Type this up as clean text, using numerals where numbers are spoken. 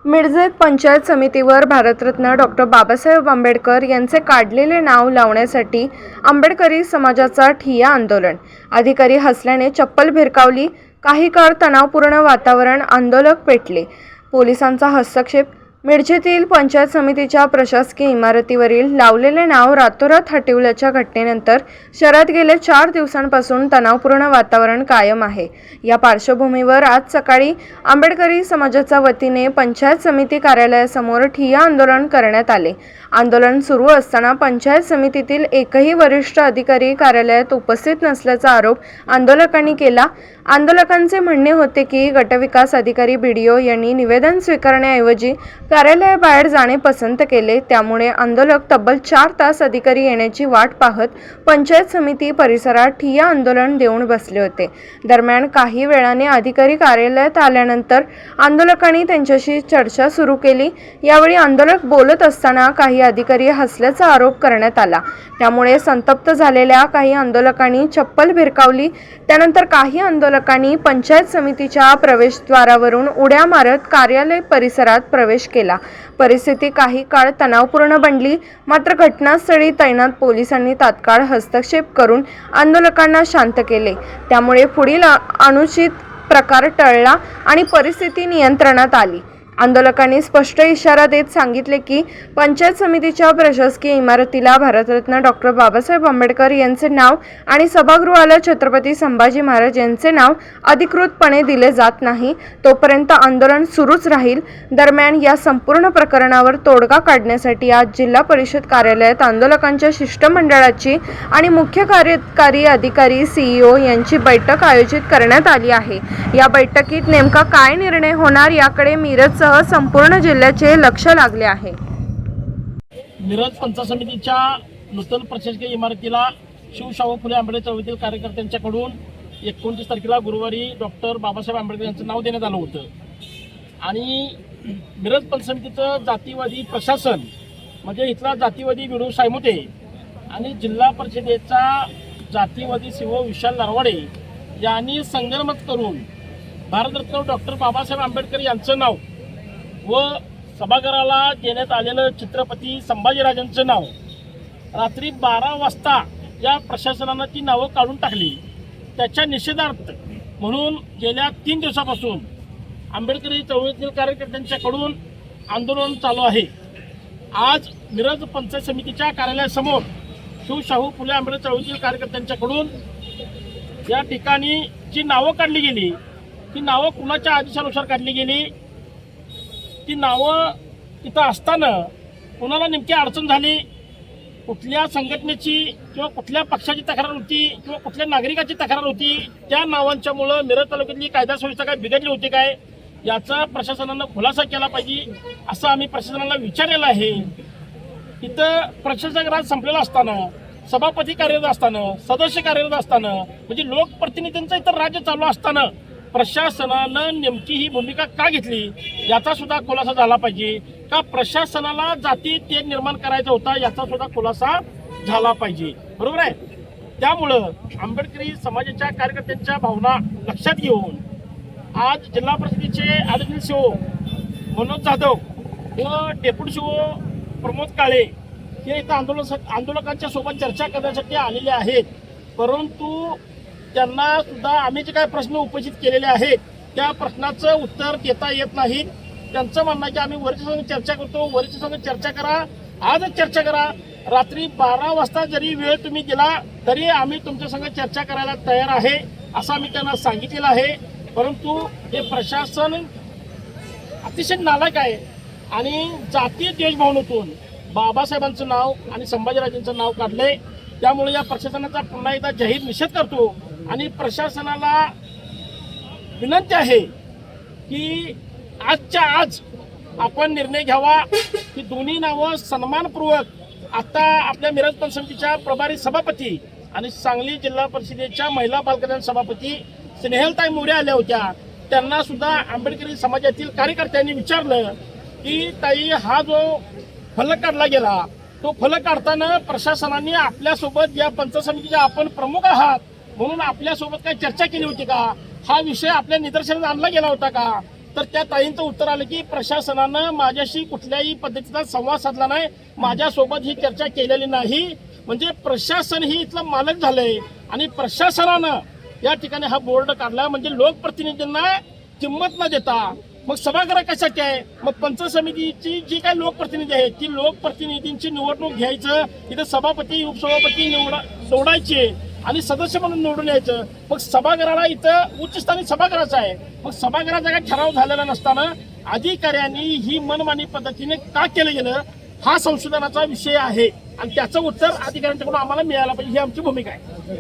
मिरजेत पंचायत समितीवर भारतरत्न डॉक्टर बाबासाहेब आंबेडकर यांचे काढलेले नाव लावण्यासाठी आंबेडकरी समाजाचा ठिय्या आंदोलन. अधिकारी हसल्याने चप्पल भिरकावली. काही काळ तणावपूर्ण वातावरण, आंदोलक पेटले. पोलिसांचा हस्तक्षेप. मिरजेतील पंचायत समितीच्या प्रशासकीय इमारतीवरील लावलेले नाव रातोरात हटविल्याच्या घटनेनंतर शहरात गेले 4 दिवसांपासून तणावपूर्ण वातावरण कायम आहे. या पार्श्वभूमीवर आज सकाळी आंबेडकरी समाजाच्या वतीने पंचायत समिती कार्यालयासमोर ठिय्या आंदोलन करण्यात आले. आंदोलन सुरू असताना पंचायत समितीतील एकही वरिष्ठ अधिकारी कार्यालयात उपस्थित नसल्याचा आरोप आंदोलकांनी केला. आंदोलकांचे म्हणणे होते की गटविकास अधिकारी BDO यांनी निवेदन स्वीकारण्याऐवजी कार्यालयाबाहेर जाणे पसंत केले. त्यामुळे आंदोलक तब्बल 4 तास अधिकारी येण्याची वाट पाहत पंचायत समिती परिसरात ठिय्या आंदोलन देऊन बसले होते. दरम्यान काही वेळाने अधिकारी कार्यालयात आल्यानंतर आंदोलकांनी त्यांच्याशी चर्चा सुरू केली. यावेळी आंदोलक बोलत असताना काही अधिकारी हसल्याचा आरोप करण्यात आला. त्यामुळे संतप्त झालेल्या काही आंदोलकांनी चप्पल भिरकावली. त्यानंतर काही आंदोलकांनी पंचायत समितीच्या प्रवेशद्वारावरून उड्या मारत कार्यालय परिसरात प्रवेश केला. परिस्थिती काही काळ तणावपूर्ण बनली. मात्र घटनास्थळी तैनात पोलिसांनी तात्काळ हस्तक्षेप करून आंदोलकांना शांत केले. त्यामुळे पुढील अनुचित प्रकार टळला आणि परिस्थिती नियंत्रणात आली. आंदोलकांनी स्पष्ट इशारा देत सांगितले की पंचायत समितीच्या प्रशासकीय इमारतीला भारतरत्न डॉक्टर बाबासाहेब आंबेडकर यांचे नाव आणि सभागृहाला छत्रपती संभाजी महाराज यांचे नाव अधिकृतपणे दिले जात नाही तोपर्यंत आंदोलन सुरूच राहील. दरम्यान या संपूर्ण प्रकरणावर तोडगा काढण्यासाठी आज जिल्हा परिषद कार्यालयात आंदोलकांच्या शिष्टमंडळाची आणि मुख्य कार्यकारी अधिकारी CEO यांची बैठक आयोजित करण्यात आली आहे. या बैठकीत नेमका काय निर्णय होणार याकडे मिरज संपूर्ण जिल्ह्याचे लक्ष लागले आहे. मिरज पंचायत समितीच्या नूतन प्रशासकीय इमारतीला शिवशाहू फुले आंबेडकर चळवळीतील कार्यकर्त्यांच्याकडून 29 तारखेला गुरुवारी डॉक्टर बाबासाहेब आंबेडकर यांचं नाव देण्यात आलं होतं. आणि मिरज पंचायत समितीचं जातीवादी प्रशासन म्हणजे इथला जातीवादी विडू सायमुते आणि जिल्हा परिषदेचा जातीवादी CEO विशाल नरवाडे यांनी संगनमत करून भारतरत्न डॉक्टर बाबासाहेब आंबेडकर यांचं नाव व सभागृहाला देण्यात आलेलं छत्रपती संभाजीराजांचं नाव रात्री 12 वाजता या प्रशासनानं ती नावं काढून टाकली. त्याच्या निषेधार्थ म्हणून गेल्या 3 दिवसापासून आंबेडकरी चळवळीतील कार्यकर्त्यांच्याकडून आंदोलन चालू आहे. आज मिरज पंचायत समितीच्या कार्यालयासमोर शिवशाहू फुले आंबेडकर चळवळीतील कार्यकर्त्यांच्याकडून या ठिकाणी जी नावं काढली गेली ती नावं कुणाच्या आदेशानुसार काढली गेली, ती नावं तिथं असताना कुणाला नेमकी अडचण झाली, कुठल्या संघटनेची किंवा कुठल्या पक्षाची तक्रार होती किंवा कुठल्या नागरिकाची तक्रार होती, त्या नावांच्यामुळं मिरज तालुक्यातली कायदा सुव्यवस्था काय बिघडली होती काय याचा प्रशासनानं खुलासा केला पाहिजे असं आम्ही प्रशासनाला विचारलेलं आहे. इथं प्रशासक राज संपलेला असताना, सभापती कार्यरत असताना, सदस्य कार्यरत असताना म्हणजे लोकप्रतिनिधींचं इतर राज्य चालू असताना प्रशासनानं नेमकी ही भूमिका का घेतली याचा सुद्धा खुलासा झाला पाहिजे. का प्रशासनाला जाती तेढ निर्माण करायचा होता याचा सुद्धा खुलासा झाला पाहिजे. बरोबर आहे. त्यामुळं आंबेडकरी समाजाच्या कार्यकर्त्यांच्या भावना लक्षात घेऊन आज जिल्हा परिषदेचे ॲडिशनल CO मनोज जाधव व डेप्युटी CO प्रमोद काळे हे इथं आंदोलकांच्या सोबत चर्चा करण्यासाठी आलेले आहेत. परंतु त्यांना सुद्धा आम्ही जे काही प्रश्न उपस्थित केलेले आहेत त्या प्रश्नाचं उत्तर देता येत नाही. त्यांचं म्हणणं आहे की आम्ही वरिष्ठ संघ चर्चा करतो, वरिष्ठ संघ चर्चा करा, आजच चर्चा करा, रात्री 12 वाजता जरी वेळ तुम्ही दिला तरी आम्ही तुमच्या संघ चर्चा करायला तयार आहे असं आम्ही त्यांना सांगितलेलं आहे. परंतु हे प्रशासन अतिशय नालायक आहे आणि जातीय देशभावनेतून बाबासाहेबांचं नाव आणि संभाजीराजांचं नाव काढले. त्यामुळे या प्रशासनाचा पुन्हा एकदा जाहीर निषेध करतो आणि प्रशासनाला विनंती आहे की आजच्या आज आपण निर्णय घ्यावा की दोन्ही नावं सन्मानपूर्वक आता आपल्या मिरज पंचायत समितीच्या प्रभारी सभापती आणि सांगली जिल्हा परिषदेच्या महिला बालकल्याण सभापती स्नेहलताई मोरे आल्या होत्या. त्यांना सुद्धा आंबेडकरी समाजातील कार्यकर्त्यांनी विचारलं की ताई हा जो फलक काढला गेला तो फलक काढताना प्रशासनाने आपल्यासोबत या पंचायत समितीच्या आपण प्रमुख आहात म्हणून आपल्यासोबत काही चर्चा केली होती का, हा विषय आपल्या निदर्शनास आणला गेला होता का, तर त्या ताईंचं उत्तर आलं की प्रशासनानं माझ्याशी कुठल्याही पद्धतीचा संवाद साधला नाही, माझ्यासोबत ही चर्चा केलेली नाही. म्हणजे प्रशासन ही इथलं मालक झालंय आणि प्रशासनानं या ठिकाणी हा बोर्ड काढला. म्हणजे लोकप्रतिनिधींना किंमत न देता मग सभागृह कशासाठी आहे? मग पंचायत समितीची जी काही लोकप्रतिनिधी आहेत ती लोकप्रतिनिधींची निवडणूक घ्यायचं, इथं सभापती उपसभापती सोडायचे आणि सदस्य म्हणून निवडून यायचं. मग सभागृहाला इथं उच्चस्थानी सभागृहाचं आहे. मग सभागृहाचा काही ठराव झालेला नसताना अधिकाऱ्यांनी ही मनमानी पद्धतीने का केलं गेलं हा संशोधनाचा विषय आहे आणि त्याचं उत्तर अधिकाऱ्यांच्याकडून आम्हाला मिळायला पाहिजे ही आमची भूमिका आहे.